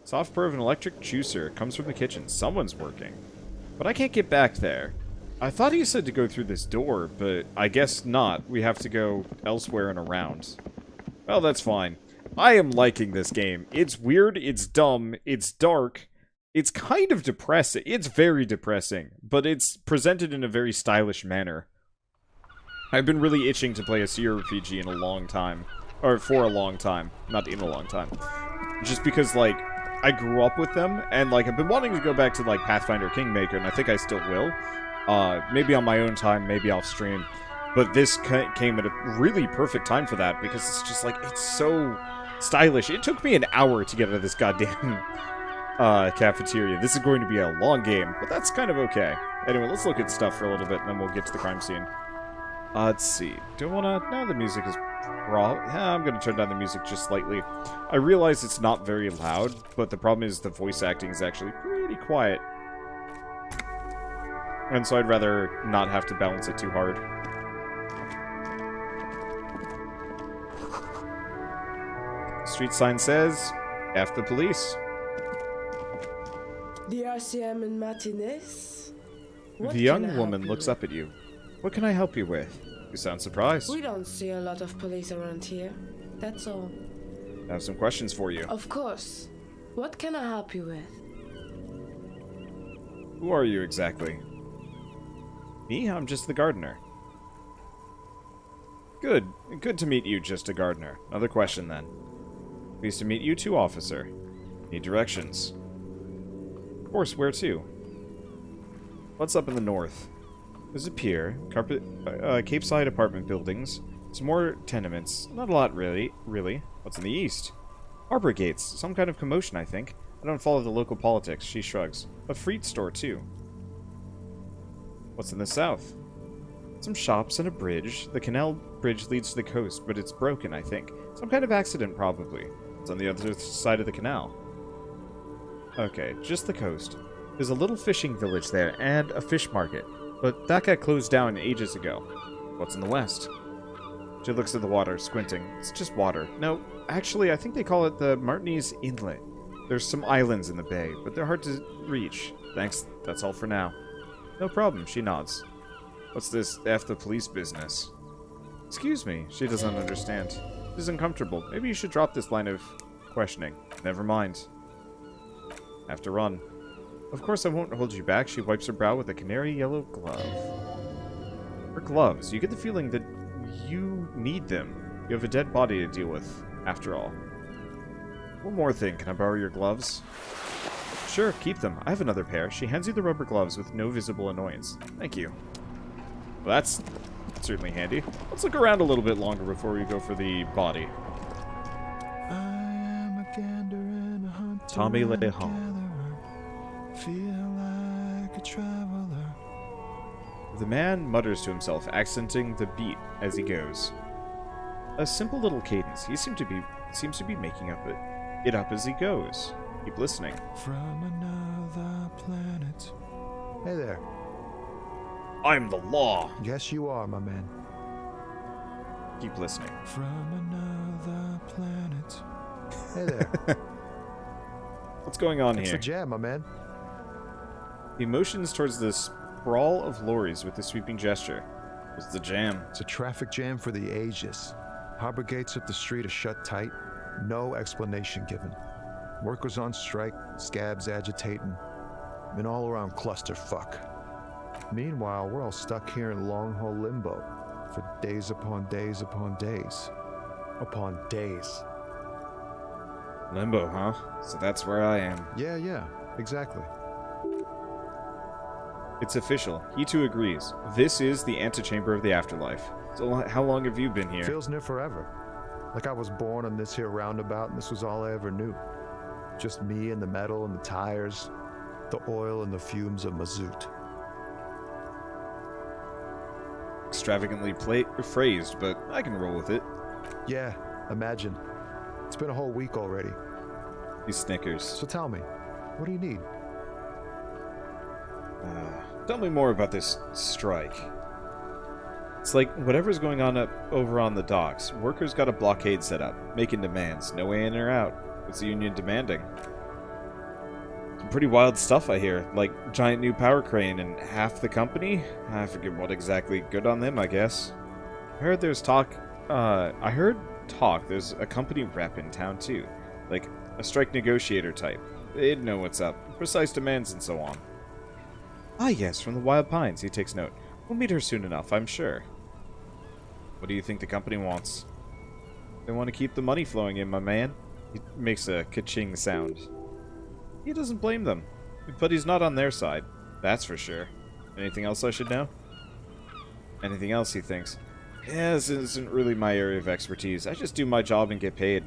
Soft purr of an electric juicer comes from the kitchen. Someone's working. But I can't get back there. I thought he said to go through this door, but I guess not. We have to go elsewhere and around. Well, that's fine. I am liking this game. It's weird, it's dumb, it's dark, it's kind of depressing. It's very depressing, but it's presented in a very stylish manner. I've been really itching to play a CRPG in a long time. Or for a long time. Not in a long time. Just because, like, I grew up with them, and, like, I've been wanting to go back to, like, Pathfinder Kingmaker, and I think I still will. Maybe on my own time, maybe off stream. But this came at a really perfect time for that, because it's just, like, it's so stylish. It took me an hour to get out of this goddamn cafeteria. This is going to be a long game, but that's kind of okay. Anyway, let's look at stuff for a little bit, and then we'll get to the crime scene. Let's see. Do I want to... No, the music is... I'm going to turn down the music just slightly. I realize it's not very loud, but the problem is the voice acting is actually pretty quiet. And so I'd rather not have to balance it too hard. The street sign says, F the police. The RCM in Martinez? The young woman looks up at you. What can I help you with? You sound surprised. We don't see a lot of police around here. That's all. I have some questions for you. Of course. What can I help you with? Who are you exactly? Me? I'm just the gardener. Good. Good to meet you, just a gardener. Another question, then. Pleased to meet you too, officer. Need directions. Of course, where to? What's up in the north? There's a pier, Cape Side apartment buildings, some more tenements. Not a lot, really. What's in the east? Harbor gates. Some kind of commotion, I think. I don't follow the local politics. She shrugs. A fruit store, too. What's in the south? Some shops and a bridge. The canal bridge leads to the coast, but it's broken, I think. Some kind of accident, probably. It's on the other side of the canal. Okay, just the coast. There's a little fishing village there, and a fish market. But that got closed down ages ago. What's in the west? She looks at the water, squinting. It's just water. No, actually, I think they call it the Marni's Inlet. There's some islands in the bay, but they're hard to reach. Thanks, that's all for now. No problem, she nods. What's this F the police business? Excuse me, she doesn't understand. She's uncomfortable. Maybe you should drop this line of questioning. Never mind. Have to run. Of course I won't hold you back. She wipes her brow with a canary yellow glove. Her gloves. You get the feeling that you need them. You have a dead body to deal with, after all. One more thing. Can I borrow your gloves? Sure, keep them. I have another pair. She hands you the rubber gloves with no visible annoyance. Thank you. Well, that's certainly handy. Let's look around a little bit longer before we go for the body. I am a gander and a hunter. Tommy Lejeune. Feel like a traveler. The man mutters to himself, accenting the beat as he goes. A simple little cadence. He seems to be making it up as he goes. Keep listening. From another planet. Hey there. I'm the law. Yes, you are, my man. Keep listening. From another planet. Hey there. What's going on It's here? a jam, my man. He motions towards the sprawl of lorries with a sweeping gesture. What's the jam? It's a traffic jam for the ages. Harbor gates up the street are shut tight. No explanation given. Workers on strike, scabs agitating, an all-around clusterfuck. Meanwhile, we're all stuck here in long-haul limbo for days upon days upon days. Upon days. Limbo, huh? So that's where I am. Yeah, exactly. It's official. He too agrees. This is the antechamber of the afterlife. So how long have you been here? Feels near forever. Like I was born on this here roundabout and this was all I ever knew. Just me and the metal and the tires, the oil and the fumes of mazout. Extravagantly phrased, but I can roll with it. Yeah, imagine. It's been a whole week already. He snickers. So tell me, what do you need? Tell me more about this strike. It's like whatever's going on over on the docks. Workers got a blockade set up, making demands. No way in or out. What's the union demanding? Some pretty wild stuff I hear, like giant new power crane and half the company? I forget what exactly. Good on them, I guess. I heard there's talk, there's a company rep in town too. Like, a strike negotiator type. They'd know what's up. Precise demands and so on. Ah yes, from the Wild Pines, he takes note. We'll meet her soon enough, I'm sure. What do you think the company wants? They want to keep the money flowing in, my man. He makes a ka-ching sound. He doesn't blame them. But he's not on their side. That's for sure. Anything else I should know? Anything else, he thinks. Yeah, this isn't really my area of expertise. I just do my job and get paid.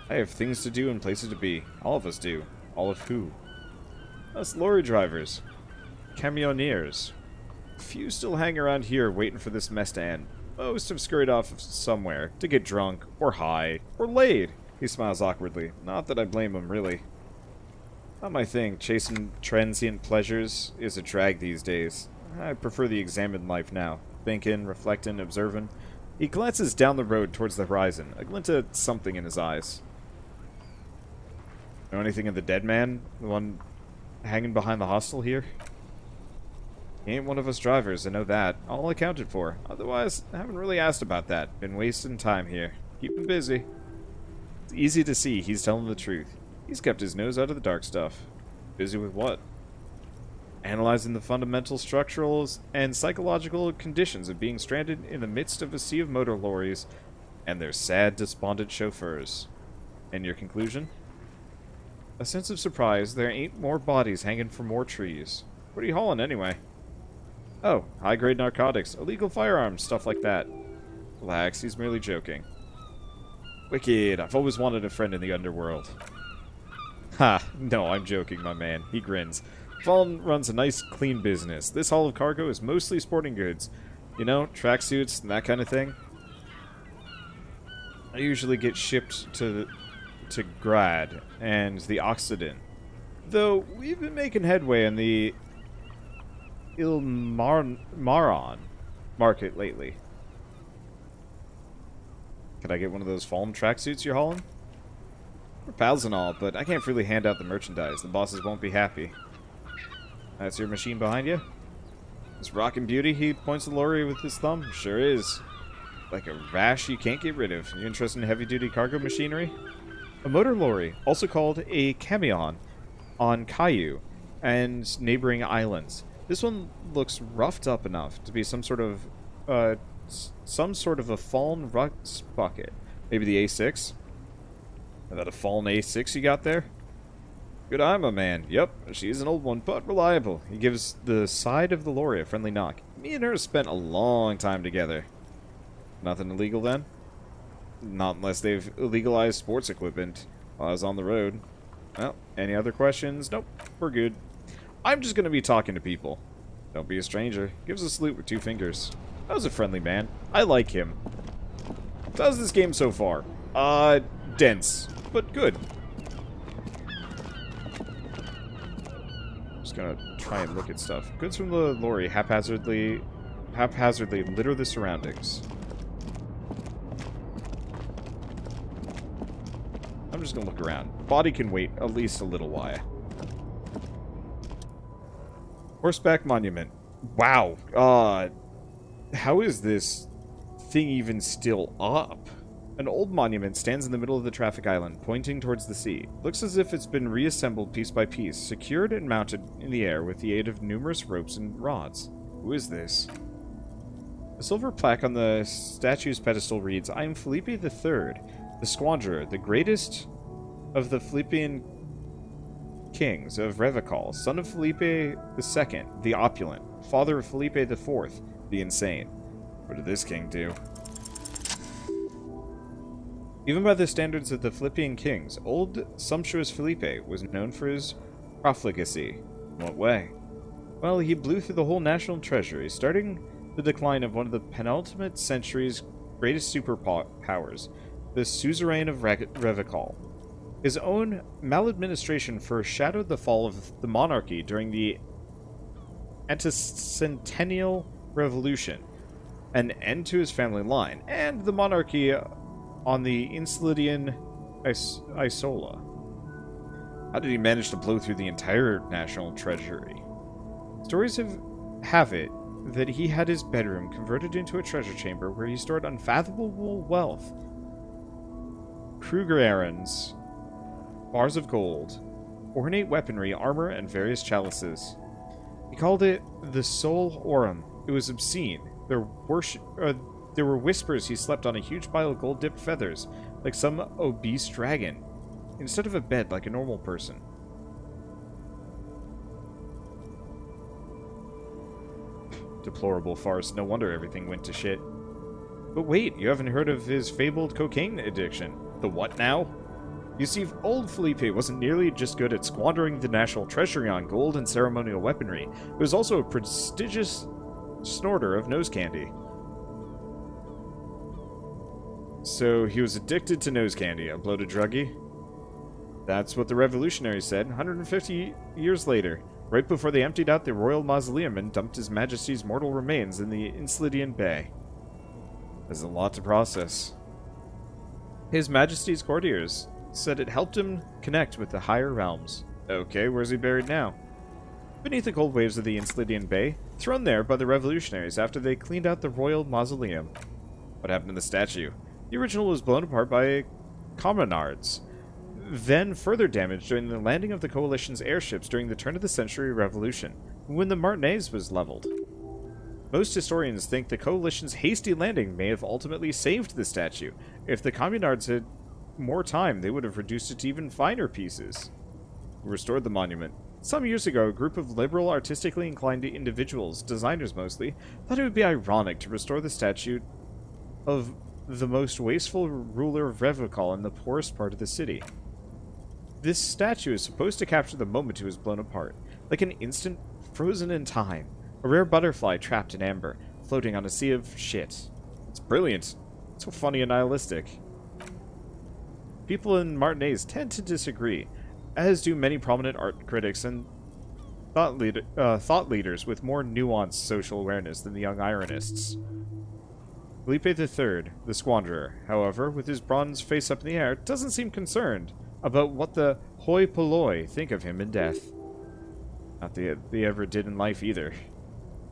I have things to do and places to be. All of us do. All of who? Us lorry drivers. Camioneers. Few still hang around here waiting for this mess to end. Most have scurried off somewhere to get drunk, or high, or laid. He smiles awkwardly. Not that I blame him, really. Not my thing. Chasing transient pleasures is a drag these days. I prefer the examined life now. Thinking, reflecting, observing. He glances down the road towards the horizon, a glint of something in his eyes. Know anything of the dead man? The one hanging behind the hostel here? He ain't one of us drivers, I know that. All accounted for. Otherwise, I haven't really asked about that. Been wasting time here. Keep him busy. It's easy to see he's telling the truth. He's kept his nose out of the dark stuff. Busy with what? Analyzing the fundamental structural and psychological conditions of being stranded in the midst of a sea of motor lorries and their sad, despondent chauffeurs. And your conclusion? A sense of surprise, there ain't more bodies hanging from more trees. What are you hauling anyway? Oh, high-grade narcotics, illegal firearms, stuff like that. Relax, he's merely joking. Wicked, I've always wanted a friend in the underworld. Ha, no, I'm joking, my man. He grins. Fallen runs a nice, clean business. This haul of cargo is mostly sporting goods. You know, tracksuits and that kind of thing. I usually get shipped to Grad and the Occident. Though, we've been making headway in the Ilmaron market lately. Could I get one of those Fallen tracksuits you're hauling? We're pals and all, but I can't freely hand out the merchandise. The bosses won't be happy. That's your machine behind you? This rockin' beauty, he points the lorry with his thumb. Sure is. Like a rash you can't get rid of. You interested in heavy-duty cargo machinery? A motor lorry, also called a camion, on Caillou and neighboring islands. This one looks roughed up enough to be some sort of a fallen rust bucket. Maybe the A6? Is that a fallen A6 you got there? Good eye, my man. Yep, she's an old one, but reliable. He gives the side of the lorry a friendly knock. Me and her spent a long time together. Nothing illegal then? Not unless they've illegalized sports equipment while I was on the road. Well, any other questions? Nope, we're good. I'm just gonna be talking to people. Don't be a stranger. Gives a salute with 2 fingers. That was a friendly man. I like him. How's this game so far? Dense, but good. Just gonna try and look at stuff. Goods from the lorry haphazardly litter the surroundings. I'm just gonna look around. Body can wait at least a little while. Horseback Monument. Wow. How is this thing even still up? An old monument stands in the middle of the traffic island, pointing towards the sea. Looks as if it's been reassembled piece by piece, secured and mounted in the air with the aid of numerous ropes and rods. Who is this? A silver plaque on the statue's pedestal reads, I am Felipe III, the Squanderer, the greatest of the Philippian kings of Revical, son of Felipe II, the opulent, father of Felipe IV, the insane. What did this king do? Even by the standards of the Philippian kings, old sumptuous Felipe was known for his profligacy. In what way? Well, he blew through the whole national treasury, starting the decline of one of the penultimate century's greatest superpowers, the suzerain of Revical. His own maladministration foreshadowed the fall of the monarchy during the Anticentennial Revolution, an end to his family line, and the monarchy on the Insuladian Isola. How did he manage to blow through the entire national treasury? Stories have it that he had his bedroom converted into a treasure chamber where he stored unfathomable wealth. Kruger errands, bars of gold, ornate weaponry, armor, and various chalices. He called it the Soul Aurum. It was obscene. There were whispers he slept on a huge pile of gold-dipped feathers, like some obese dragon, instead of a bed like a normal person. Deplorable farce. No wonder everything went to shit. But wait, you haven't heard of his fabled cocaine addiction. The what now? You see, old Felipe wasn't nearly just good at squandering the national treasury on gold and ceremonial weaponry. He was also a prestigious snorter of nose candy. So he was addicted to nose candy, a bloated druggie? That's what the revolutionaries said 150 years later, right before they emptied out the royal mausoleum and dumped His Majesty's mortal remains in the Elysium Bay. There's a lot to process. His Majesty's courtiers said it helped him connect with the higher realms. Okay, where's he buried now? Beneath the cold waves of the Elysium Bay, thrown there by the revolutionaries after they cleaned out the royal mausoleum. What happened to the statue? The original was blown apart by communards, then further damaged during the landing of the coalition's airships during the turn-of-the-century revolution, when the Marni was leveled. Most historians think the coalition's hasty landing may have ultimately saved the statue. If the communards had more time, they would have reduced it to even finer pieces. We restored the monument. Some years ago, a group of liberal, artistically inclined individuals, designers mostly, thought it would be ironic to restore the statue of the most wasteful ruler of Revocol in the poorest part of the city. This statue is supposed to capture the moment it was blown apart, like an instant frozen in time, a rare butterfly trapped in amber, floating on a sea of shit. It's brilliant. It's so funny and nihilistic. People in Martinez tend to disagree, as do many prominent art critics and thought leaders with more nuanced social awareness than the young ironists. Felipe III, the Squanderer, however, with his bronze face up in the air, doesn't seem concerned about what the hoi polloi think of him in death. Not that they ever did in life either.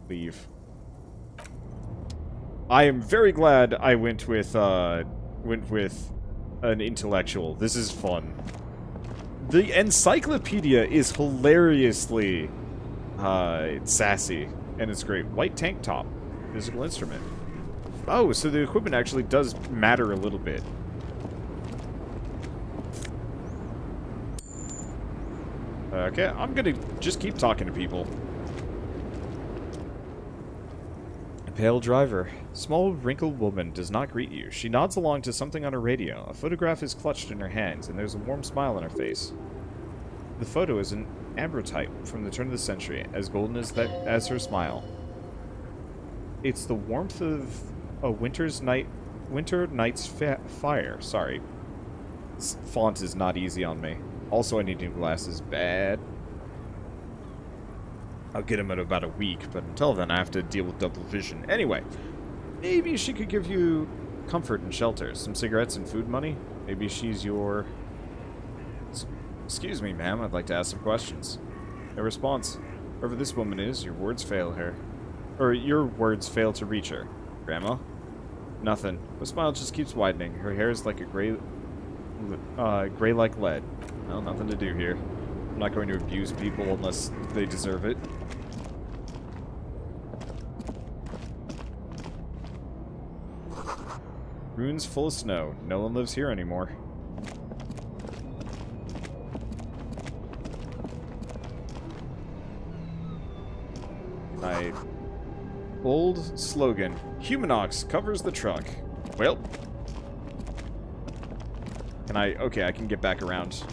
Leave. I am very glad I went with an intellectual. This is fun. The encyclopedia is hilariously sassy, and it's great. White tank top, musical instrument. Oh, so the equipment actually does matter a little bit. Okay, I'm gonna just keep talking to people. A pale driver. Small, wrinkled woman does not greet you. She nods along to something on her radio. A photograph is clutched in her hands, and there's a warm smile on her face. The photo is an ambrotype from the turn of the century, as golden as her smile. It's the warmth of a winter night's fire. Sorry. This font is not easy on me. Also, I need new glasses bad. I'll get them in about a week, but until then I have to deal with double vision. Anyway, maybe she could give you comfort and shelter. Some cigarettes and food money. Maybe she's your... Excuse me, ma'am. I'd like to ask some questions. No response. Whoever this woman is, your words fail her. Or your words fail to reach her. Grandma? Nothing. The smile just keeps widening. Her hair is like a gray like lead. Well, nothing to do here. I'm not going to abuse people unless they deserve it. Ruins full of snow. No one lives here anymore. Old slogan. Humanox covers the truck. Well. Okay, I can get back around.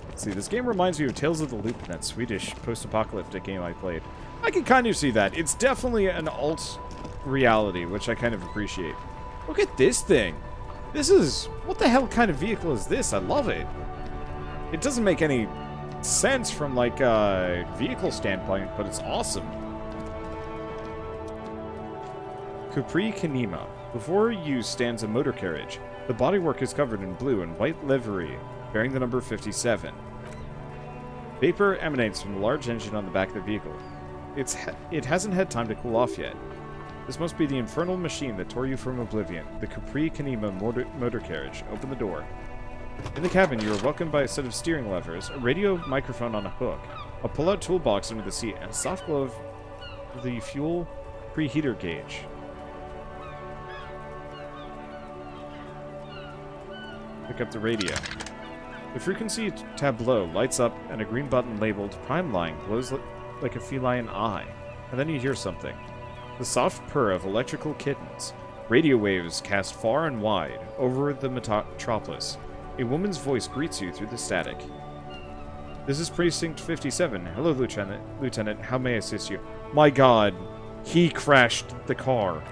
Let's see, this game reminds me of Tales of the Loop, that Swedish post-apocalyptic game I played. I can kind of see that. It's definitely an alt reality, which I kind of appreciate. Look at this thing. This is... What the hell kind of vehicle is this? I love it. It doesn't make any sense from, like, a vehicle standpoint, but it's awesome. Capri Kanema. Before you stands a motor carriage. The bodywork is covered in blue and white livery bearing the number 57. Vapor emanates from the large engine on the back of the vehicle. It hasn't had time to cool off yet. This must be the infernal machine that tore you from oblivion, the Capri Kanema motor carriage. Open the door. In the cabin, you are welcomed by a set of steering levers, a radio microphone on a hook, a pull-out toolbox under the seat, and a soft glow of the fuel preheater gauge. Pick up the radio. The frequency tableau lights up, and a green button labeled Prime Line glows like a feline eye. And then you hear something. The soft purr of electrical kittens. Radio waves cast far and wide over the metropolis. A woman's voice greets you through the static. This is Precinct 57. Hello, Lieutenant. Lieutenant, how may I assist you? My God, he crashed the car.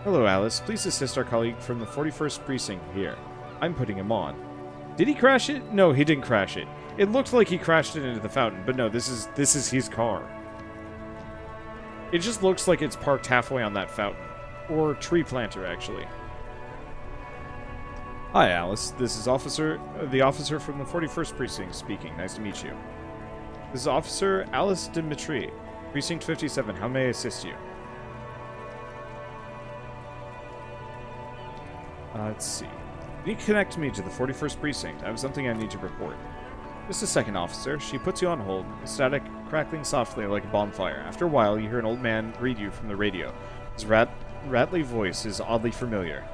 Hello, Alice. Please assist our colleague from the 41st Precinct here. I'm putting him on. Did he crash it? No, he didn't crash it. It looked like he crashed it into the fountain, but no, this is his car. It just looks like it's parked halfway on that fountain. Or tree planter, actually. Hi, Alice. This is the officer from the 41st Precinct speaking. Nice to meet you. This is Officer Alice Dimitri, Precinct 57. How may I assist you? Let's see. Can you connect me to the 41st Precinct? I have something I need to report. Just a second, officer. She puts you on hold, static crackling softly like a bonfire. After a while, you hear an old man greet you from the radio. His rattly voice is oddly familiar.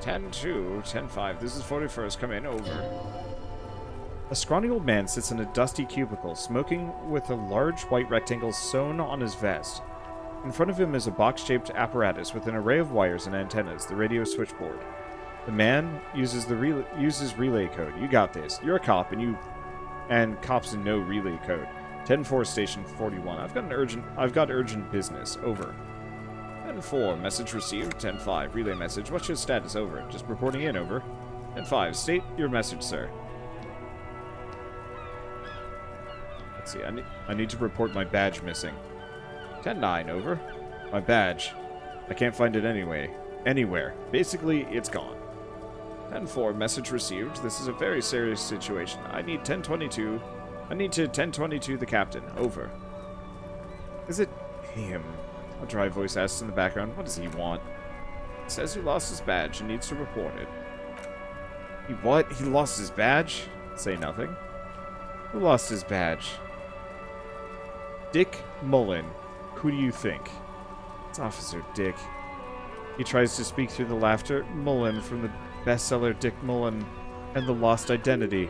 10-2, 10-5, this is 41st, come in, over. A scrawny old man sits in a dusty cubicle, smoking with a large white rectangle sewn on his vest. In front of him is a box-shaped apparatus with an array of wires and antennas, the radio switchboard. The man uses relay code. You got this. You're a cop, and cops know relay code. 10-4, station 41. I've got urgent business. Over. 10-4, message received. 10-5, relay message. What's your status? Over. Just reporting in. Over. 10-5, state your message, sir. Let's see. I need to report my badge missing. 10-9, over. My badge. I can't find it anywhere. Basically, it's gone. 10-4, message received. This is a very serious situation. I need 10-22. I need to 10-22 the captain. Over. Is it him? A dry voice asks in the background. What does he want? He says he lost his badge and needs to report it. He what? He lost his badge? Say nothing. Who lost his badge? Dick Mullen. Who do you think? It's Officer Dick. He tries to speak through the laughter. Mullen from the bestseller Dick Mullen and the Lost Identity.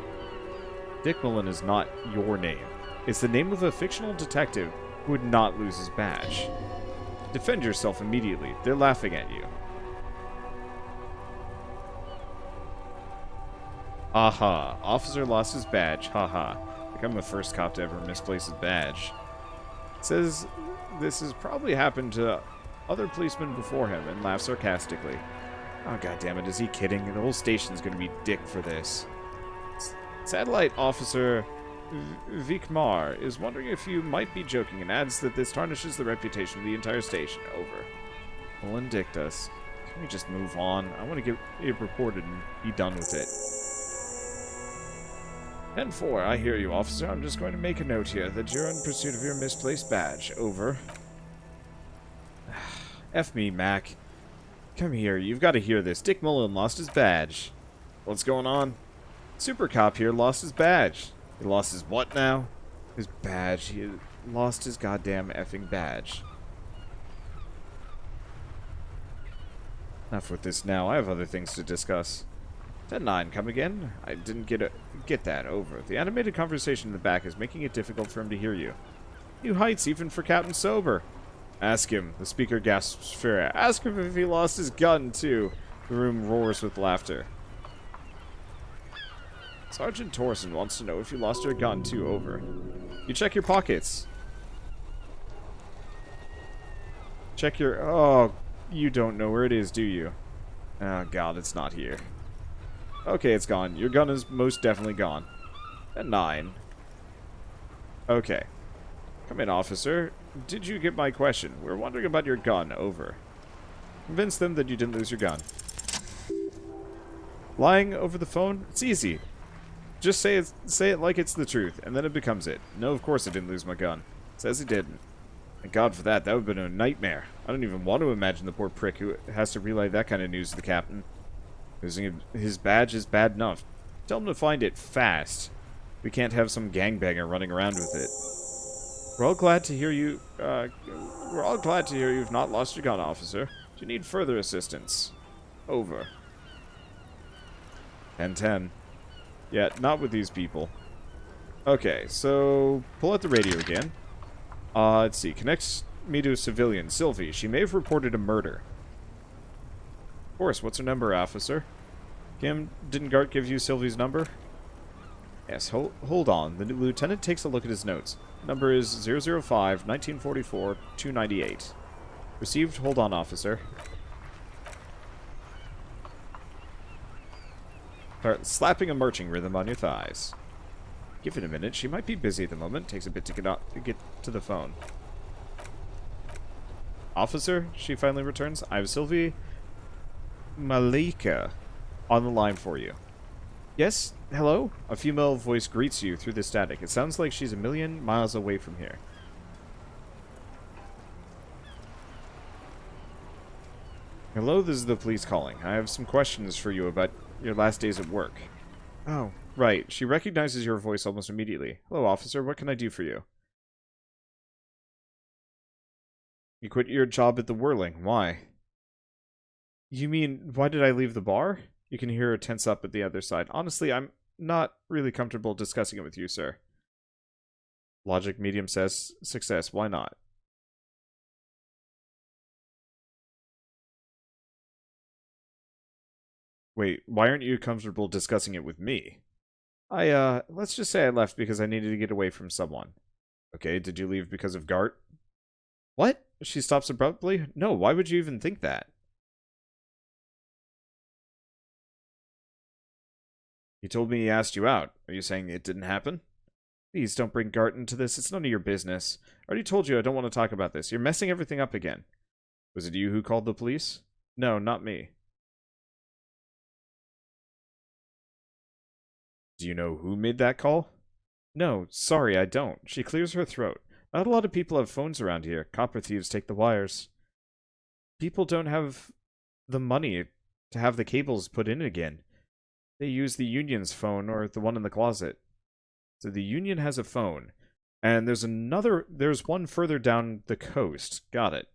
Dick Mullen is not your name. It's the name of a fictional detective who would not lose his badge. Defend yourself immediately. They're laughing at you. Aha. Officer lost his badge. Haha. Like I'm the first cop to ever misplace his badge. It says this has probably happened to other policemen before him and laughs sarcastically. Oh, goddammit, is he kidding? The whole station's gonna be dick for this. Satellite Officer Vikmar is wondering if you might be joking and adds that this tarnishes the reputation of the entire station. Over. Mullen dicked us. Can we just move on? I want to get it reported and be done with it. 10-4, I hear you, officer. I'm just going to make a note here that you're in pursuit of your misplaced badge. Over. F me, Mac. Come here, you've got to hear this. Dick Mullen lost his badge. What's going on? Super Cop here lost his badge. He lost his what now? His badge. He lost his goddamn effing badge. Enough with this now. I have other things to discuss. 10-9, come again? I didn't get that. Over. The animated conversation in the back is making it difficult for him to hear you. New heights even for Captain Sober. Ask him. The speaker gasps fear. Ask him if he lost his gun, too. The room roars with laughter. Sergeant Torson wants to know if you lost your gun, too. Over. You check your pockets. Check your... Oh, you don't know where it is, do you? Oh, God, it's not here. Okay, it's gone. Your gun is most definitely gone. 10-9. Okay. Come in, officer. Did you get my question? We're wondering about your gun. Over. Convince them that you didn't lose your gun. Lying over the phone? It's easy. Just say it like it's the truth, and then it becomes it. No, of course I didn't lose my gun. Says he didn't. Thank God for that. That would have been a nightmare. I don't even want to imagine the poor prick who has to relay that kind of news to the captain. Losing his badge is bad enough. Tell him to find it fast. We can't have some gangbanger running around with it. We're all glad to hear you. We're all glad to hear you've not lost your gun, officer. Do you need further assistance? Over. 10-10. Yeah, not with these people. Okay, so pull out the radio again. Let's see. Connects me to a civilian, Sylvie. She may have reported a murder. Of course. What's her number, officer? Kim, didn't Gart give you Sylvie's number? Yes, hold on. The lieutenant takes a look at his notes. Number is 005-1944-298. Received. Hold on, officer. Start slapping a marching rhythm on your thighs. Give it a minute. She might be busy at the moment. Takes a bit to get to the phone. Officer, she finally returns. I have Sylvie Mallika on the line for you. Yes? Hello? A female voice greets you through the static. It sounds like she's a million miles away from here. Hello, this is the police calling. I have some questions for you about your last days at work. Oh, right. She recognizes your voice almost immediately. Hello, officer. What can I do for you? You quit your job at the Whirling. Why? You mean, why did I leave the bar? You can hear her tense up at the other side. Honestly, I'm not really comfortable discussing it with you, sir. Logic medium says success. Why not? Wait, why aren't you comfortable discussing it with me? Let's just say I left because I needed to get away from someone. Okay, did you leave because of Gart? What? She stops abruptly? No, why would you even think that? He told me he asked you out. Are you saying it didn't happen? Please don't bring Gart into this. It's none of your business. I already told you I don't want to talk about this. You're messing everything up again. Was it you who called the police? No, not me. Do you know who made that call? No, sorry, I don't. She clears her throat. Not a lot of people have phones around here. Copper thieves take the wires. People don't have the money to have the cables put in again. They use the union's phone or the one in the closet. So the union has a phone. And there's one further down the coast. Got it.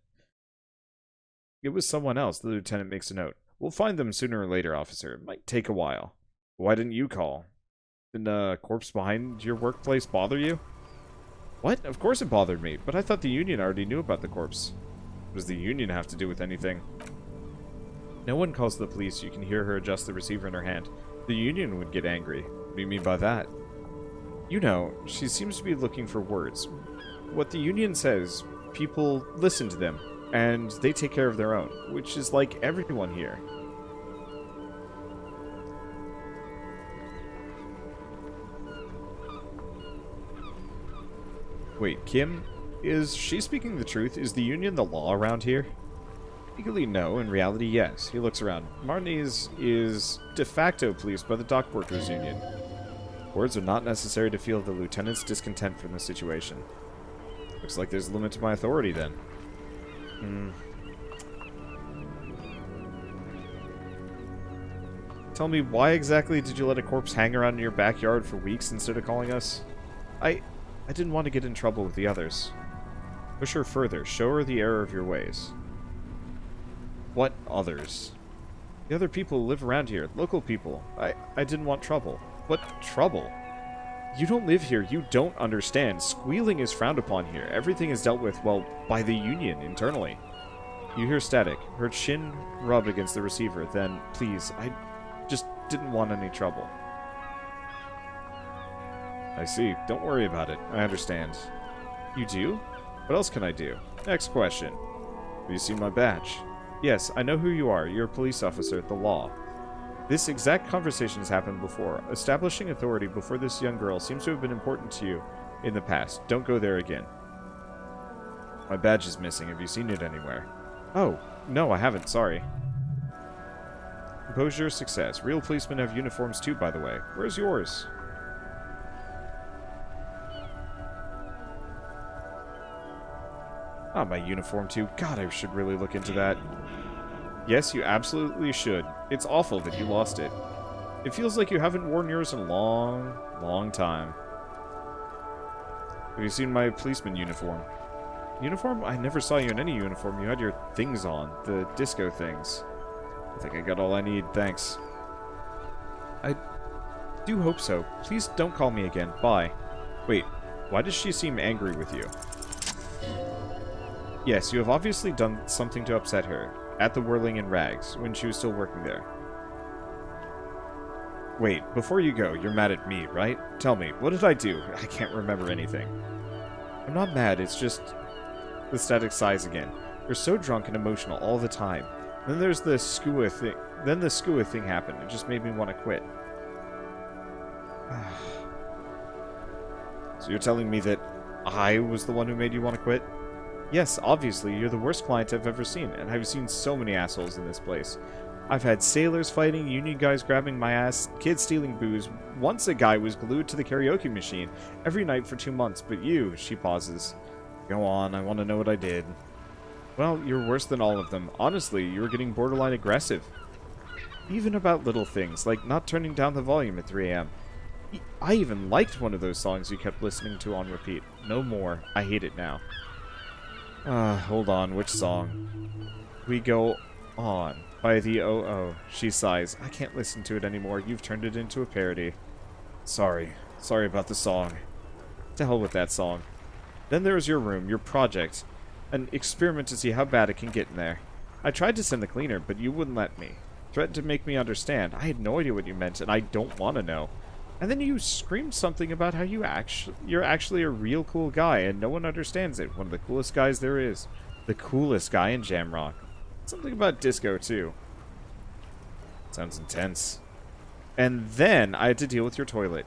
It was someone else, the lieutenant makes a note. We'll find them sooner or later, officer. It might take a while. Why didn't you call? Didn't a corpse behind your workplace bother you? What? Of course it bothered me, but I thought the union already knew about the corpse. What does the union have to do with anything? No one calls the police. You can hear her adjust the receiver in her hand. The union would get angry. What do you mean by that? You know, she seems to be looking for words. What the union says, people listen to them, and they take care of their own, which is like everyone here. Wait, Kim? Is she speaking the truth? Is the union the law around here? Legally, no. In reality, yes. He looks around. Marni is de facto policed by the dock workers union. Words are not necessary to feel the lieutenant's discontent from the situation. Looks like there's a limit to my authority, then. Tell me, why exactly did you let a corpse hang around in your backyard for weeks instead of calling us? I didn't want to get in trouble with the others. Push her further. Show her the error of your ways. What others? The other people who live around here. Local people. I didn't want trouble. What trouble? You don't live here. You don't understand. Squealing is frowned upon here. Everything is dealt with, well, by the union internally. You hear static. Her chin rubbed against the receiver. Then, please, I just didn't want any trouble. I see. Don't worry about it. I understand. You do? What else can I do? Next question. Have you seen my badge? Yes, I know who you are. You're a police officer at the law. This exact conversation has happened before. Establishing authority before this young girl seems to have been important to you in the past. Don't go there again. My badge is missing. Have you seen it anywhere? Oh, no, I haven't. Sorry. Composure, success. Real policemen have uniforms too, by the way. Where's yours? Ah, my uniform too. God, I should really look into that. Yes, you absolutely should. It's awful that you lost it. It feels like you haven't worn yours in a long, long time. Have you seen my policeman uniform? Uniform? I never saw you in any uniform. You had your things on. The disco things. I think I got all I need, thanks. I do hope so. Please don't call me again. Bye. Wait, why does she seem angry with you? Yes, you have obviously done something to upset her. At the Whirling in Rags, when she was still working there. Wait, before you go, you're mad at me, right? Tell me, what did I do? I can't remember anything. I'm not mad, it's just the static sighs again. You're so drunk and emotional all the time. Then there's the skua thing. Then the skua thing happened. It just made me want to quit. So you're telling me that I was the one who made you want to quit? Yes, obviously, you're the worst client I've ever seen, and I've seen so many assholes in this place. I've had sailors fighting, union guys grabbing my ass, kids stealing booze. Once a guy was glued to the karaoke machine every night for 2 months, but you, she pauses. Go on, I want to know what I did. Well, you're worse than all of them. Honestly, you were getting borderline aggressive. Even about little things, like not turning down the volume at 3 a.m. I even liked one of those songs you kept listening to on repeat. No more. I hate it now. Hold on, which song? We Go On, by the O.O. She sighs. I can't listen to it anymore. You've turned it into a parody. Sorry. Sorry about the song. To hell with that song. Then there is your room, your project. An experiment to see how bad it can get in there. I tried to send the cleaner, but you wouldn't let me. Threatened to make me understand. I had no idea what you meant, and I don't want to know. And then you screamed something about how you're actually a real cool guy, and no one understands it. One of the coolest guys there is. The coolest guy in Jamrock. Something about disco, too. Sounds intense. And then I had to deal with your toilet.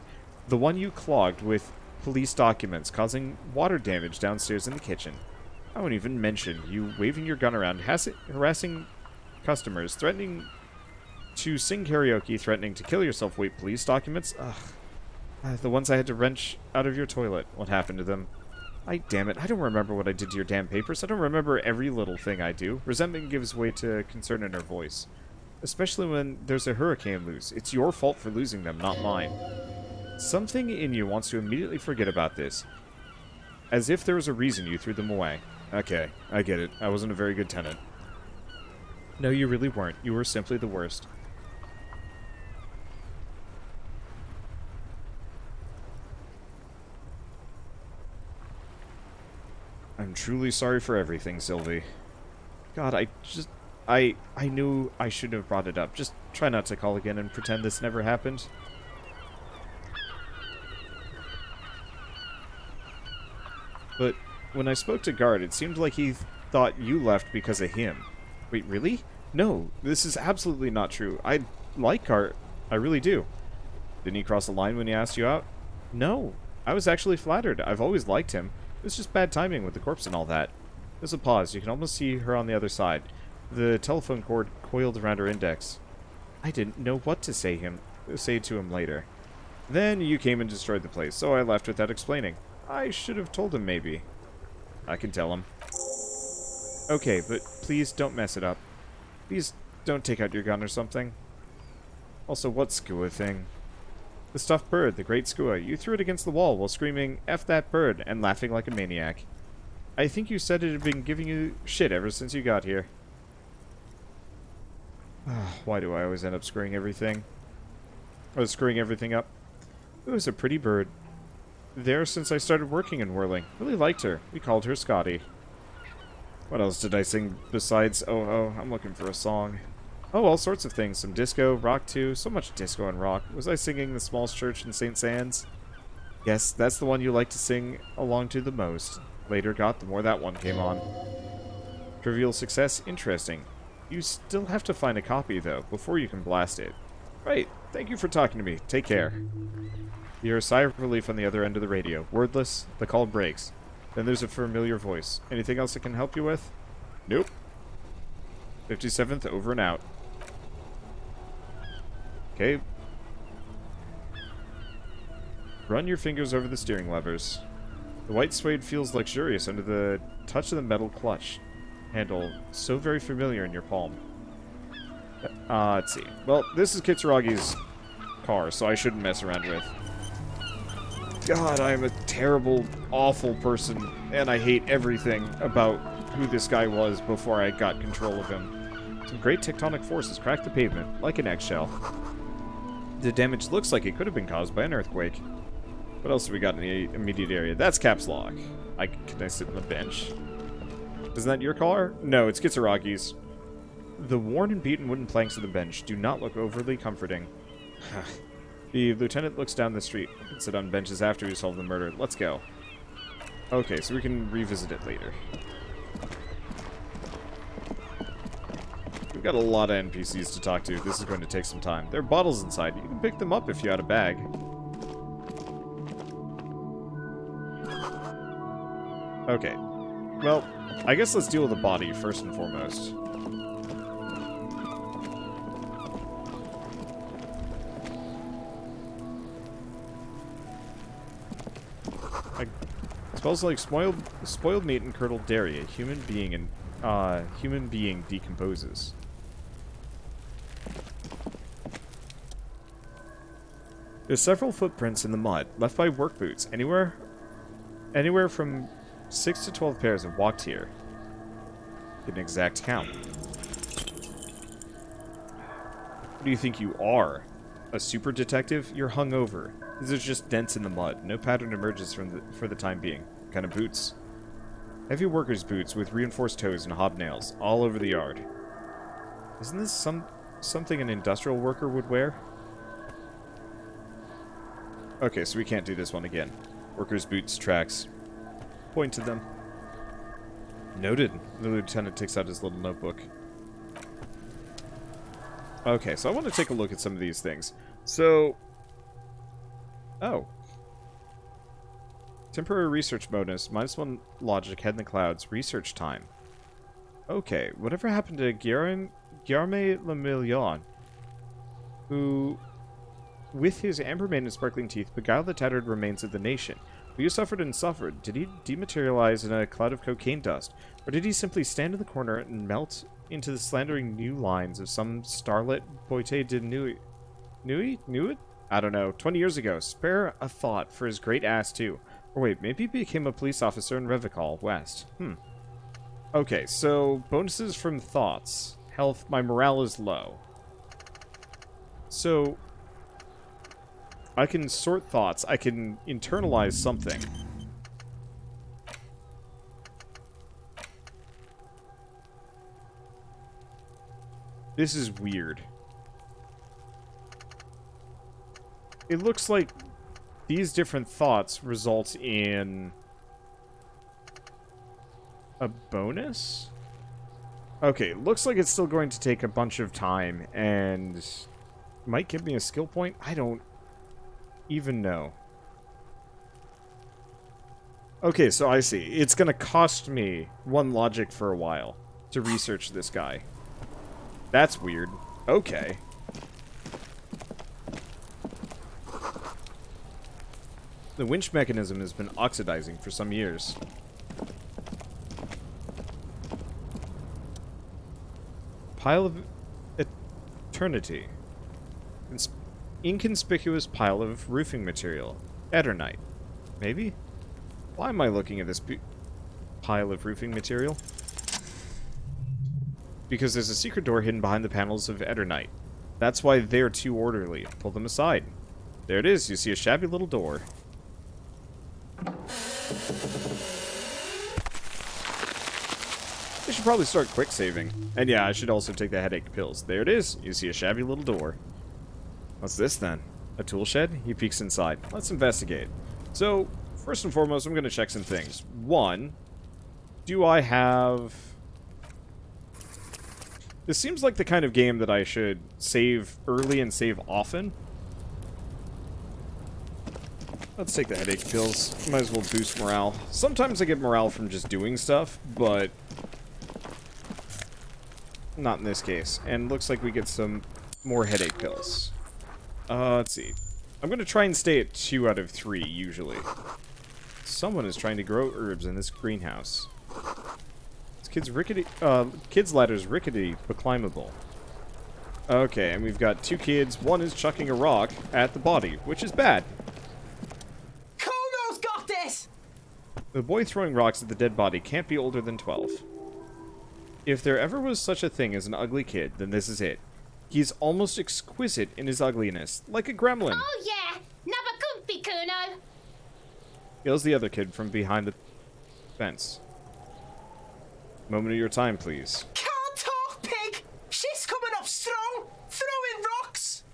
The one you clogged with police documents, causing water damage downstairs in the kitchen. I won't even mention you waving your gun around, harassing customers, threatening to sing karaoke, threatening to kill yourself. Wait, police documents? Ugh. The ones I had to wrench out of your toilet. What happened to them? Damn it, I don't remember what I did to your damn papers. I don't remember every little thing I do. Resentment gives way to concern in her voice. Especially when there's a hurricane loose. It's your fault for losing them, not mine. Something in you wants to immediately forget about this. As if there was a reason you threw them away. Okay, I get it. I wasn't a very good tenant. No, you really weren't. You were simply the worst. I'm truly sorry for everything, Sylvie. God, I knew I shouldn't have brought it up. Just try not to call again and pretend this never happened. But when I spoke to Guard, it seemed like he thought you left because of him. Wait, really? No, this is absolutely not true. I like Guard. I really do. Didn't he cross the line when he asked you out? No. I was actually flattered. I've always liked him. It's just bad timing with the corpse and all that. There's a pause. You can almost see her on the other side. The telephone cord coiled around her index. I didn't know what to say to him later. Then you came and destroyed the place, so I left without explaining. I should have told him, maybe. I can tell him. Okay, but please don't mess it up. Please don't take out your gun or something. Also, what skua thing? The stuffed bird, the great skua. You threw it against the wall while screaming, F that bird, and laughing like a maniac. I think you said it had been giving you shit ever since you got here. Why do I always end up screwing everything? Or screwing everything up? It was a pretty bird. There since I started working in Whirling. Really liked her. We called her Scotty. What else did I sing besides Oh, I'm looking for a song. Oh, all sorts of things. Some disco, rock too. So much disco and rock. Was I singing The Small Church in St. Sands? Yes, that's the one you like to sing along to the most. Later got, the more that one came on. Trivial success? Interesting. You still have to find a copy, though, before you can blast it. Right. Thank you for talking to me. Take care. You hear a sigh of relief on the other end of the radio. Wordless, the call breaks. Then there's a familiar voice. Anything else I can help you with? Nope. 57th over and out. Okay. Run your fingers over the steering levers. The white suede feels luxurious under the touch of the metal clutch handle, so very familiar in your palm. Let's see. Well, this is Kitsuragi's car, so I shouldn't mess around with. God, I'm a terrible, awful person, and I hate everything about who this guy was before I got control of him. Some great tectonic forces cracked the pavement, like an eggshell. The damage looks like it could have been caused by an earthquake. What else have we got in the immediate area? That's caps lock. Can I sit on the bench? Isn't that your car? No, it's Kitsuragi's. The worn and beaten wooden planks of the bench do not look overly comforting. The lieutenant looks down the street. We can sit on benches after we solve the murder. Let's go. Okay, so we can revisit it later. We've got a lot of NPCs to talk to. This is going to take some time. There are bottles inside. You can pick them up if you had a bag. Okay. Well, I guess let's deal with the body first and foremost. It smells like spoiled meat and curdled dairy. A human being decomposes. There's several footprints in the mud, left by work boots. Anywhere from 6 to 12 pairs have walked here. Get an exact count. What do you think you are? A super detective? You're hungover. These are just dents in the mud. No pattern emerges for the time being. What kind of boots? Heavy workers' boots with reinforced toes and hobnails all over the yard. Isn't this something an industrial worker would wear? Okay, so we can't do this one again. Workers' boots, tracks. Point to them. Noted. The lieutenant takes out his little notebook. Okay, so I want to take a look at some of these things. So... Oh. Temporary research bonus. -1 logic, head in the clouds. Research time. Okay, whatever happened to Guillaume Le Million, who, with his amber mane and sparkling teeth, beguiled the tattered remains of the nation? Who you suffered and suffered? Did he dematerialize in a cloud of cocaine dust? Or did he simply stand in the corner and melt into the slandering new lines of some starlet Boite de Nuit? Nuit? I don't know. 20 years ago. Spare a thought for his great ass, too. Or wait, maybe he became a police officer in Revicol, West. Okay, so bonuses from thoughts. Health, my morale is low. So, I can sort thoughts. I can internalize something. This is weird. It looks like these different thoughts result in a bonus? Okay, looks like it's still going to take a bunch of time and might give me a skill point. I don't even know. Okay, so I see. It's going to cost me 1 logic for a while to research this guy. That's weird. Okay. The winch mechanism has been oxidizing for some years. Pile of eternity. Inconspicuous pile of roofing material. Eternite. Maybe? Why am I looking at this pile of roofing material? Because there's a secret door hidden behind the panels of Eternite. That's why they're too orderly. Pull them aside. There it is. You see a shabby little door. I should probably start quick saving. And yeah, I should also take the headache pills. There it is. You see a shabby little door. What's this then? A tool shed? He peeks inside. Let's investigate. So, first and foremost, I'm going to check some things. 1, do I have... This seems like the kind of game that I should save early and save often. Let's take the headache pills. Might as well boost morale. Sometimes I get morale from just doing stuff, but not in this case. And looks like we get some more headache pills. Let's see. I'm going to try and stay at 2 out of 3, usually. Someone is trying to grow herbs in this greenhouse. This kid's ladder's rickety but climbable. Okay, and we've got 2 kids. One is chucking a rock at the body, which is bad. Kuno's got this! The boy throwing rocks at the dead body can't be older than 12. If there ever was such a thing as an ugly kid, then this is it. He's almost exquisite in his ugliness, like a gremlin. Oh yeah, never comfy, Kuno. Yells the other kid from behind the fence. Moment of your time, please. Can't talk, pig! She's coming up strong, throwing rocks!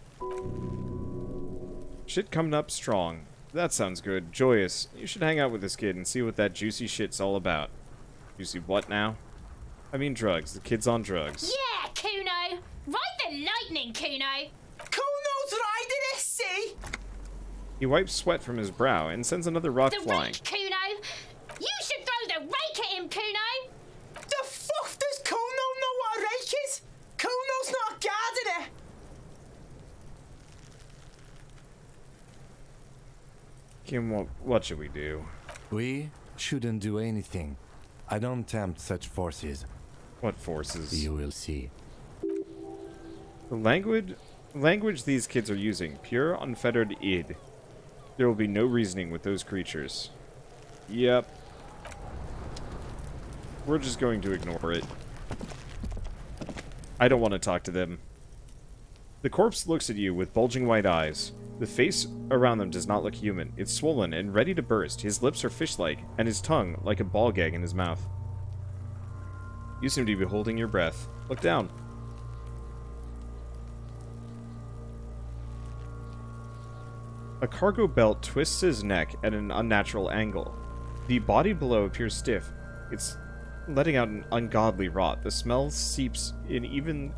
Shit coming up strong. That sounds good. Joyous. You should hang out with this kid and see what that juicy shit's all about. Juicy what now? I mean drugs. The kid's on drugs. Yeah, Kuno. Ride the lightning, Kuno. Kuno's riding it, see? He wipes sweat from his brow and sends another rock The flying. rake, Kuno. You should throw the rake at him, Kuno. The fuck does Kuno know what a rake is? Kuno's not guarding it! Kim, what should we do? We shouldn't do anything. I don't tempt such forces. What forces? You will see. The language these kids are using, pure, unfettered id. There will be no reasoning with those creatures. Yep. We're just going to ignore it. I don't want to talk to them. The corpse looks at you with bulging white eyes. The face around them does not look human. It's swollen and ready to burst. His lips are fish-like, and his tongue like a ball gag in his mouth. You seem to be holding your breath. Look down. A cargo belt twists his neck at an unnatural angle. The body below appears stiff. It's letting out an ungodly rot. The smell seeps in even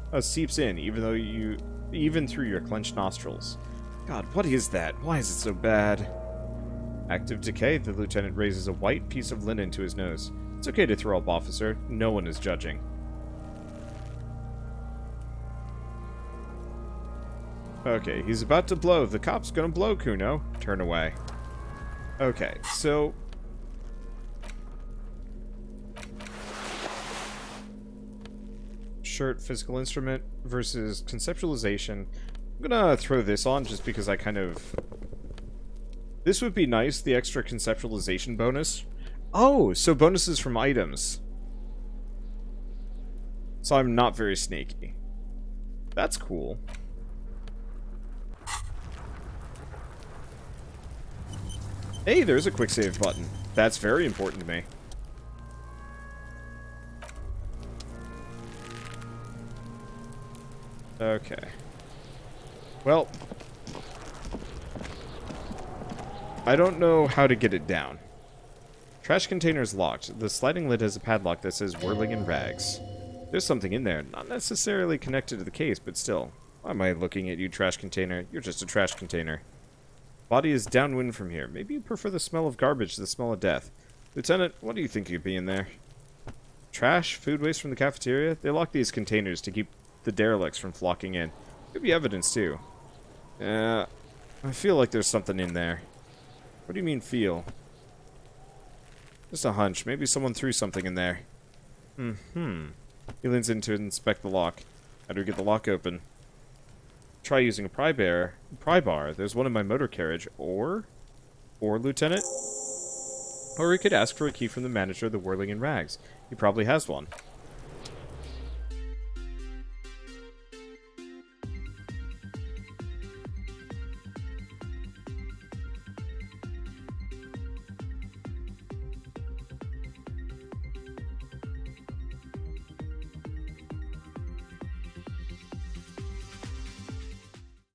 through your clenched nostrils. God, what is that? Why is it so bad? Active decay. The lieutenant raises a white piece of linen to his nose. It's okay to throw up, officer. No one is judging. Okay, he's about to blow. The cop's gonna blow, Kuno. Turn away. Okay, so... shirt, physical instrument versus conceptualization. I'm gonna throw this on just because I kind of... This would be nice, the extra conceptualization bonus. Oh, so bonuses from items. So I'm not very sneaky. That's cool. Hey, there's a quick save button. That's very important to me. Okay. Well, I don't know how to get it down. Trash container is locked. The sliding lid has a padlock that says whirling in rags. There's something in there, not necessarily connected to the case, but still. Why am I looking at you, trash container? You're just a trash container. Body is downwind from here. Maybe you prefer the smell of garbage to the smell of death. Lieutenant, what do you think you'd be in there? Trash? Food waste from the cafeteria? They lock these containers to keep the derelicts from flocking in. Could be evidence, too. I feel like there's something in there. What do you mean, feel? Just a hunch. Maybe someone threw something in there. He leans in to inspect the lock. How do we get the lock open? Try using a pry bar. There's one in my motor carriage. Or, Lieutenant? Or we could ask for a key from the manager of the Whirling in Rags. He probably has one.